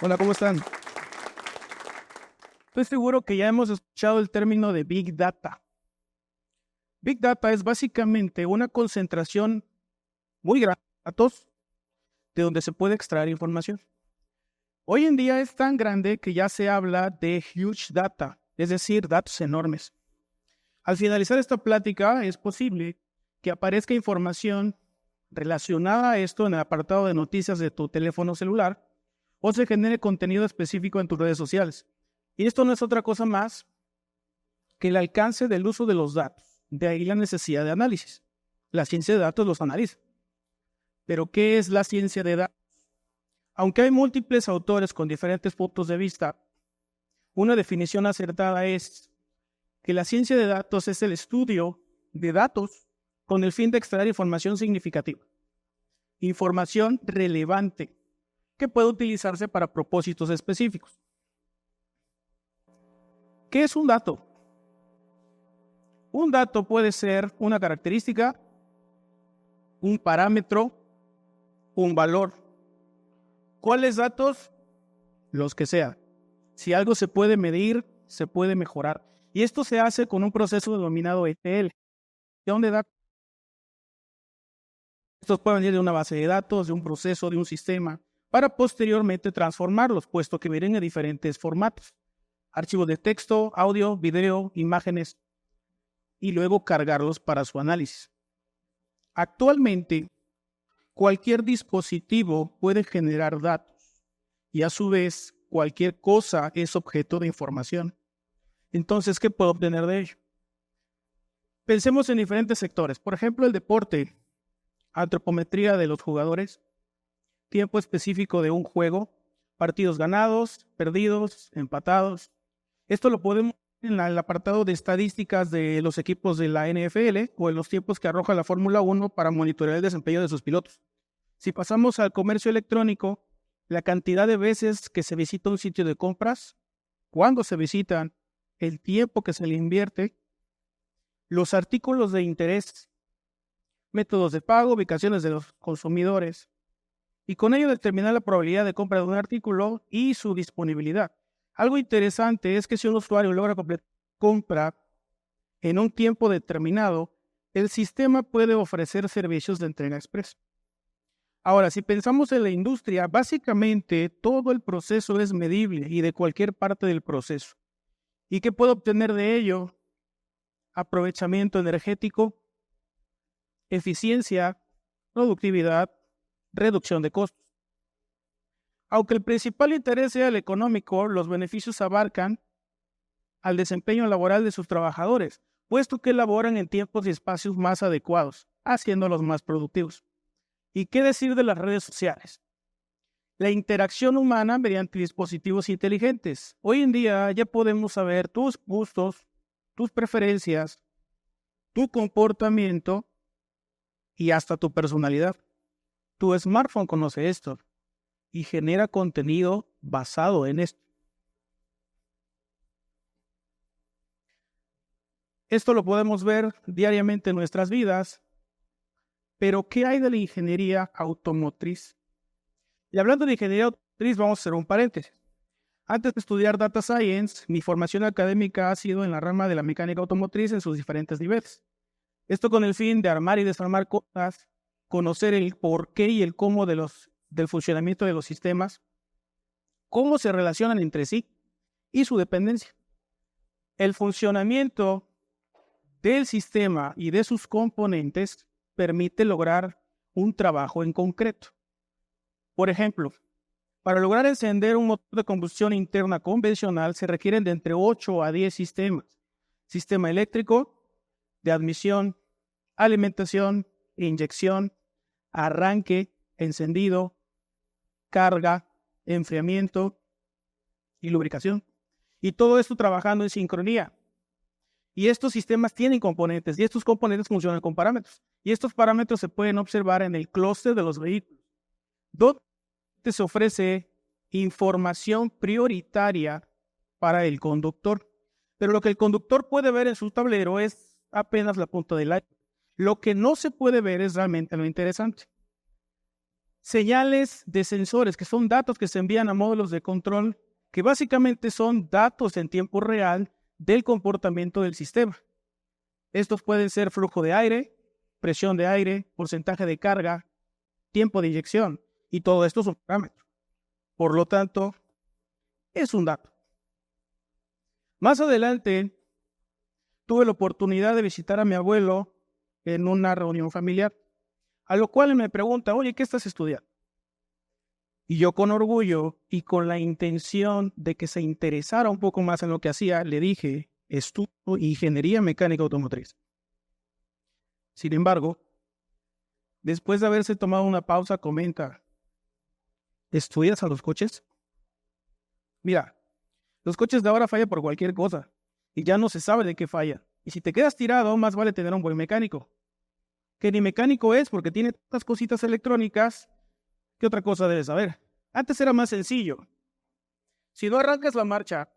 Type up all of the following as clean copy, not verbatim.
Hola, ¿cómo están? Estoy seguro que ya hemos escuchado el término de Big Data. Big Data es básicamente una concentración muy grande de datos de donde se puede extraer información. Hoy en día es tan grande que ya se habla de huge data, es decir, datos enormes. Al finalizar esta plática es posible que aparezca información relacionada a esto en el apartado de noticias de tu teléfono celular o se genere contenido específico en tus redes sociales. Y esto no es otra cosa más que el alcance del uso de los datos. De ahí la necesidad de análisis. La ciencia de datos los analiza. Pero, ¿qué es la ciencia de datos? Aunque hay múltiples autores con diferentes puntos de vista, una definición acertada es que la ciencia de datos es el estudio de datos con el fin de extraer información significativa, información relevante, que puede utilizarse para propósitos específicos. ¿Qué es un dato? Un dato puede ser una característica, un parámetro, un valor. ¿Cuáles datos? Los que sean. Si algo se puede medir, se puede mejorar. Y esto se hace con un proceso denominado ETL. ¿De dónde datos? Estos pueden venir de una base de datos, de un proceso, de un sistema, para posteriormente transformarlos, puesto que vienen en diferentes formatos. Archivos de texto, audio, video, imágenes, y luego cargarlos para su análisis. Actualmente, cualquier dispositivo puede generar datos y a su vez cualquier cosa es objeto de información. Entonces, ¿qué puedo obtener de ello? Pensemos en diferentes sectores. Por ejemplo, el deporte, antropometría de los jugadores, tiempo específico de un juego, partidos ganados, perdidos, empatados. Esto lo podemos en el apartado de estadísticas de los equipos de la NFL o en los tiempos que arroja la Fórmula 1 para monitorear el desempeño de sus pilotos. Si pasamos al comercio electrónico, la cantidad de veces que se visita un sitio de compras, cuándo se visitan, el tiempo que se le invierte, los artículos de interés, métodos de pago, ubicaciones de los consumidores, y con ello determinar la probabilidad de compra de un artículo y su disponibilidad. Algo interesante es que si un usuario logra completar compra en un tiempo determinado, el sistema puede ofrecer servicios de entrega express. Ahora, si pensamos en la industria, básicamente todo el proceso es medible y de cualquier parte del proceso. ¿Y qué puedo obtener de ello? Aprovechamiento energético, eficiencia, productividad, reducción de costos. Aunque el principal interés sea el económico, los beneficios abarcan al desempeño laboral de sus trabajadores, puesto que laboran en tiempos y espacios más adecuados, haciéndolos más productivos. ¿Y qué decir de las redes sociales? La interacción humana mediante dispositivos inteligentes. Hoy en día ya podemos saber tus gustos, tus preferencias, tu comportamiento y hasta tu personalidad. Tu smartphone conoce esto y genera contenido basado en esto. Esto lo podemos ver diariamente en nuestras vidas, pero ¿qué hay de la ingeniería automotriz? Y hablando de ingeniería automotriz, vamos a hacer un paréntesis. Antes de estudiar Data Science, mi formación académica ha sido en la rama de la mecánica automotriz en sus diferentes niveles. Esto con el fin de armar y desarmar cosas, conocer el por qué y el cómo del funcionamiento de los sistemas, cómo se relacionan entre sí y su dependencia. El funcionamiento del sistema y de sus componentes permite lograr un trabajo en concreto. Por ejemplo, para lograr encender un motor de combustión interna convencional se requieren de entre 8 a 10 sistemas. Sistema eléctrico, de admisión, alimentación, inyección, arranque, encendido, carga, enfriamiento y lubricación. Y todo esto trabajando en sincronía. Y estos sistemas tienen componentes y estos componentes funcionan con parámetros. Y estos parámetros se pueden observar en el clúster de los vehículos, donde se ofrece información prioritaria para el conductor. Pero lo que el conductor puede ver en su tablero es apenas la punta del iceberg. Lo que no se puede ver es realmente lo interesante. señales de sensores, que son datos que se envían a módulos de control, que básicamente son datos en tiempo real del comportamiento del sistema. Estos pueden ser flujo de aire, presión de aire, porcentaje de carga, tiempo de inyección, y todo esto es un parámetro. Por lo tanto, es un dato. Más adelante, tuve la oportunidad de visitar a mi abuelo en una reunión familiar, a lo cual él me pregunta, oye, ¿qué estás estudiando? Y yo con orgullo y con la intención de que se interesara un poco más en lo que hacía, le dije, estudio ingeniería mecánica automotriz. Sin embargo, después de haberse tomado una pausa, comenta, ¿estudias a los coches? Mira, los coches de ahora fallan por cualquier cosa y ya no se sabe de qué falla. Y si te quedas tirado, más vale tener un buen mecánico. Que ni mecánico es porque tiene tantas cositas electrónicas. ¿Qué otra cosa debes saber? Antes era más sencillo. Si no arrancas la marcha,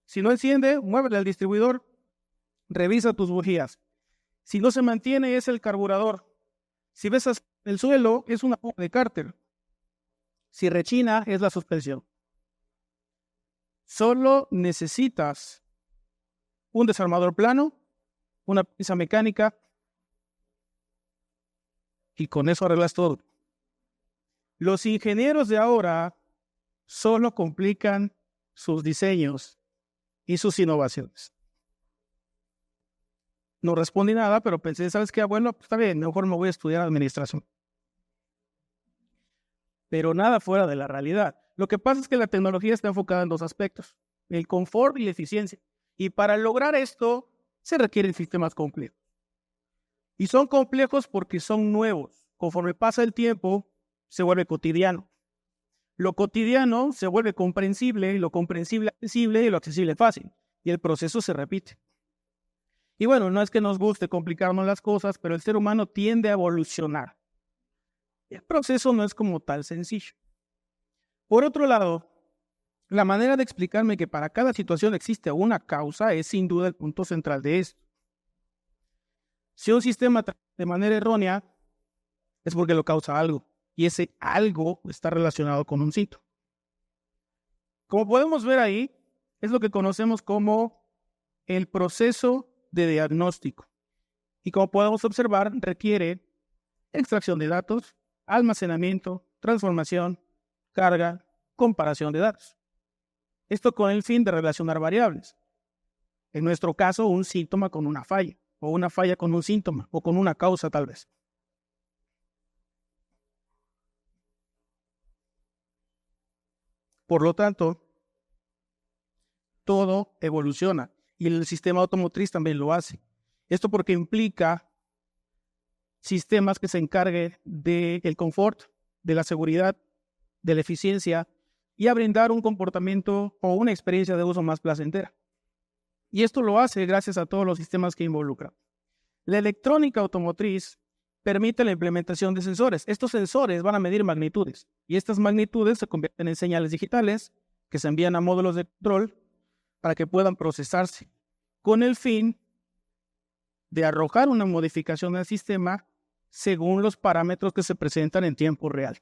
si no enciende, muévele al distribuidor, revisa tus bujías. Si no se mantiene, es el carburador. Si ves el suelo, es una pompa de cárter. Si rechina, es la suspensión. Solo necesitas un desarmador plano, una pieza mecánica, y con eso arreglas todo. Los ingenieros de ahora solo complican sus diseños y sus innovaciones. No respondí nada, pero pensé, ¿sabes qué? Bueno, pues está bien, mejor me voy a estudiar administración. Pero nada fuera de la realidad. Lo que pasa es que la tecnología está enfocada en dos aspectos, el confort y la eficiencia. Y para lograr esto, se requieren sistemas complejos. Y son complejos porque son nuevos. Conforme pasa el tiempo, se vuelve cotidiano. Lo cotidiano se vuelve comprensible, y lo comprensible accesible, y lo accesible fácil. Y el proceso se repite. Y bueno, no es que nos guste complicarnos las cosas, pero el ser humano tiende a evolucionar. El proceso no es como tal sencillo. Por otro lado, la manera de explicarme que para cada situación existe una causa es sin duda el punto central de esto. Si un sistema trabaja de manera errónea, es porque lo causa algo, y ese algo está relacionado con un sitio. Como podemos ver ahí, es lo que conocemos como el proceso de diagnóstico. Y como podemos observar, requiere extracción de datos, almacenamiento, transformación, carga, comparación de datos. Esto con el fin de relacionar variables. En nuestro caso, un síntoma con una falla, o una falla con un síntoma, o con una causa tal vez. Por lo tanto, todo evoluciona y el sistema automotriz también lo hace. Esto porque implica sistemas que se encarguen del confort, de la seguridad, de la eficiencia y a brindar un comportamiento o una experiencia de uso más placentera. Y esto lo hace gracias a todos los sistemas que involucra. La electrónica automotriz permite la implementación de sensores. Estos sensores van a medir magnitudes y estas magnitudes se convierten en señales digitales que se envían a módulos de control para que puedan procesarse con el fin de arrojar una modificación del sistema según los parámetros que se presentan en tiempo real.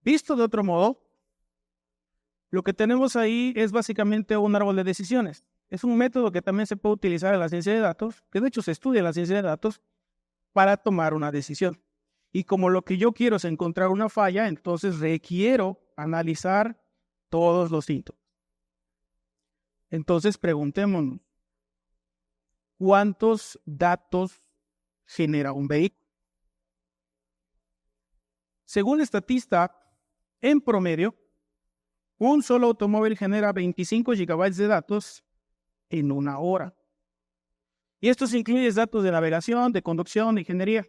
Visto de otro modo, lo que tenemos ahí es básicamente un árbol de decisiones. Es un método que también se puede utilizar en la ciencia de datos, que de hecho se estudia en la ciencia de datos, para tomar una decisión. Y como lo que yo quiero es encontrar una falla, entonces requiero analizar todos los síntomas. Entonces preguntémonos, ¿cuántos datos genera un vehículo? Según Statista, en promedio, un solo automóvil genera 25 gigabytes de datos en una hora. Y esto incluye datos de navegación, de conducción, de ingeniería.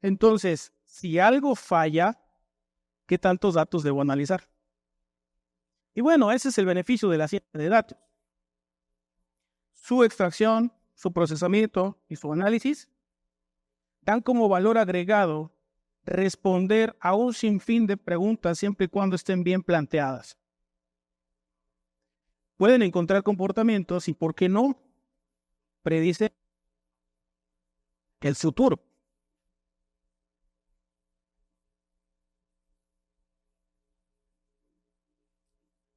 Entonces, si algo falla, ¿qué tantos datos debo analizar? Y bueno, ese es el beneficio de la ciencia de datos. Su extracción, su procesamiento y su análisis dan como valor agregado responder a un sinfín de preguntas siempre y cuando estén bien planteadas. Pueden encontrar comportamientos y, ¿por qué no?, predice el futuro.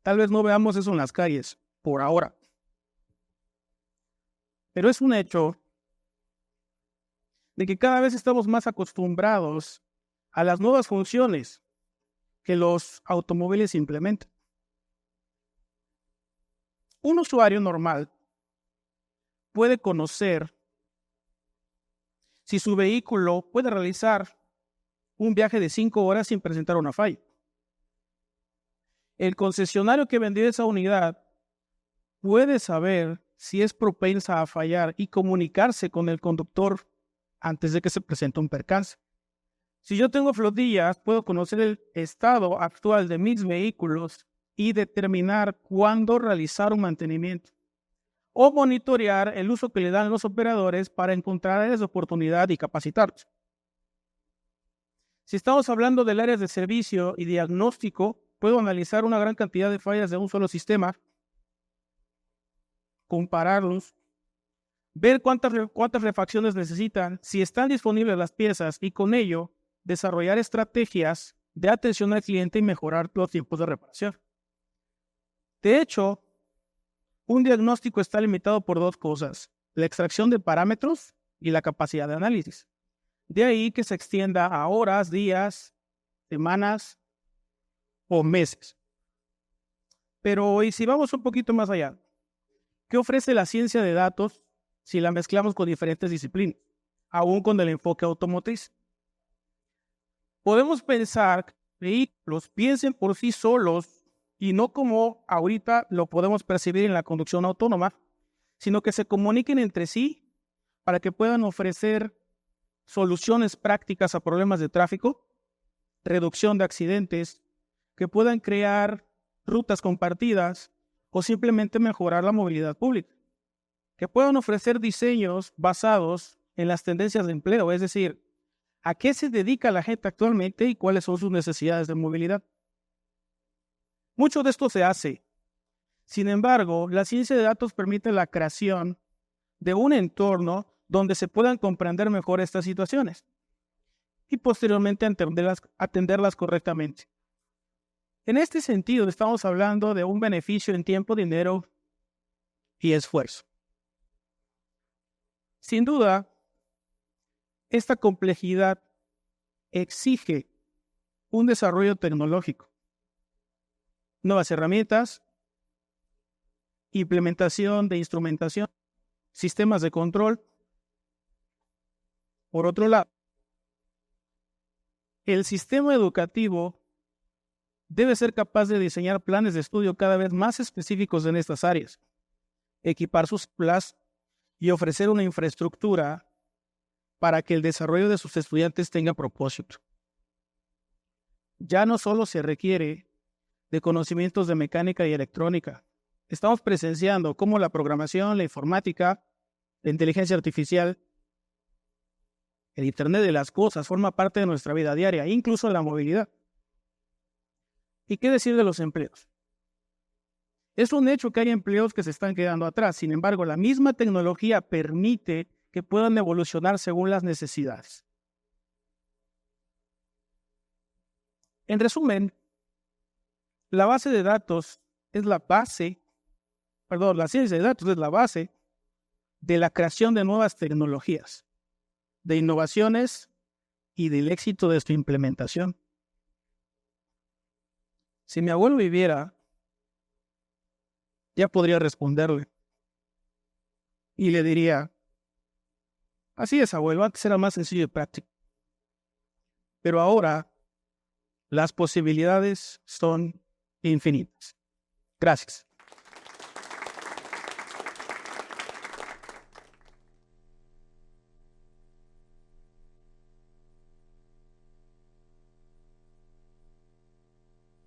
Tal vez no veamos eso en las calles, por ahora. Pero es un hecho de que cada vez estamos más acostumbrados a las nuevas funciones que los automóviles implementan. Un usuario normal puede conocer si su vehículo puede realizar un viaje de 5 horas sin presentar una falla. El concesionario que vendió esa unidad puede saber si es propensa a fallar y comunicarse con el conductor antes de que se presente un percance. Si yo tengo flotillas, puedo conocer el estado actual de mis vehículos y determinar cuándo realizar un mantenimiento o monitorear el uso que le dan los operadores para encontrar áreas de oportunidad y capacitarlos. Si estamos hablando del área de servicio y diagnóstico, puedo analizar una gran cantidad de fallas de un solo sistema, compararlos, ver cuántas refacciones necesitan, si están disponibles las piezas y con ello desarrollar estrategias de atención al cliente y mejorar los tiempos de reparación. De hecho, un diagnóstico está limitado por 2 cosas: la extracción de parámetros y la capacidad de análisis. De ahí que se extienda a horas, días, semanas o meses. Pero y si vamos un poquito más allá, ¿qué ofrece la ciencia de datos si la mezclamos con diferentes disciplinas, aún con el enfoque automotriz? Podemos pensar que los vehículos piensen por sí solos y no como ahorita lo podemos percibir en la conducción autónoma, sino que se comuniquen entre sí para que puedan ofrecer soluciones prácticas a problemas de tráfico, reducción de accidentes, que puedan crear rutas compartidas o simplemente mejorar la movilidad pública, que puedan ofrecer diseños basados en las tendencias de empleo, es decir, a qué se dedica la gente actualmente y cuáles son sus necesidades de movilidad. Mucho de esto se hace. Sin embargo, la ciencia de datos permite la creación de un entorno donde se puedan comprender mejor estas situaciones y posteriormente atenderlas correctamente. En este sentido, estamos hablando de un beneficio en tiempo, dinero y esfuerzo. Sin duda, esta complejidad exige un desarrollo tecnológico, nuevas herramientas, implementación de instrumentación, sistemas de control. Por otro lado, el sistema educativo debe ser capaz de diseñar planes de estudio cada vez más específicos en estas áreas, equipar sus aulas y ofrecer una infraestructura para que el desarrollo de sus estudiantes tenga propósito. Ya no solo se requiere de conocimientos de mecánica y electrónica. Estamos presenciando cómo la programación, la informática, la inteligencia artificial, el Internet de las cosas forma parte de nuestra vida diaria, incluso la movilidad. ¿Y qué decir de los empleos? Es un hecho que hay empleos que se están quedando atrás. Sin embargo, la misma tecnología permite que puedan evolucionar según las necesidades. En resumen, la ciencia de datos es la base de la creación de nuevas tecnologías, de innovaciones y del éxito de su implementación. Si mi abuelo viviera, ya podría responderle y le diría: así es, abuelo, antes era más sencillo y práctico, pero ahora las posibilidades son infinitas. Gracias.